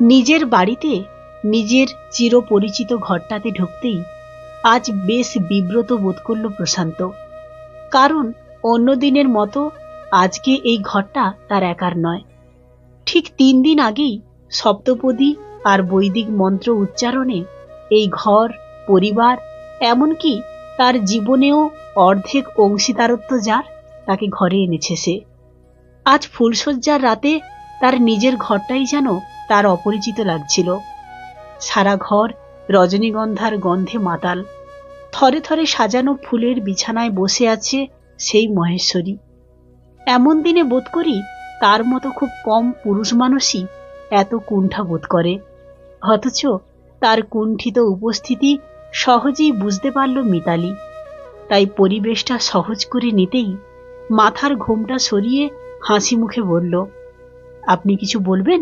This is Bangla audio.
নিজের বাড়িতে নিজের চিরপরিচিত ঘরটাতে ঢুকতেই আজ বেশ বিব্রত বোধ করল প্রশান্ত। কারণ অন্য দিনের মতো আজকে এই ঘরটা তার একার নয়। ঠিক 3 দিন আগেই সপ্তপদী আর বৈদিক মন্ত্র উচ্চারণে এই ঘর, পরিবার, এমনকি তার জীবনেও অর্ধেক অংশীদারত্ব যার, তাকে ঘরে এনেছে সে। আজ ফুলশয্যার রাতে তার নিজের ঘরটাই যেন তার অপরিচিত লাগছিল। সারা ঘর রজনীগন্ধার গন্ধে মাতাল। থরে থরে সাজানো ফুলের বিছানায় বসে আছে সেই মহেশ্বরী। এমন দিনে বোধ করি তার মতো খুব কম পুরুষ মানুষই এত কুণ্ঠা বোধ করে। অথচ তার কুণ্ঠিত উপস্থিতি সহজেই বুঝতে পারল মিতালি। তাই পরিবেশটা সহজ করে নিতেই মাথার ঘোমটা সরিয়ে হাসি মুখে বলল, আপনি কিছু বলবেন?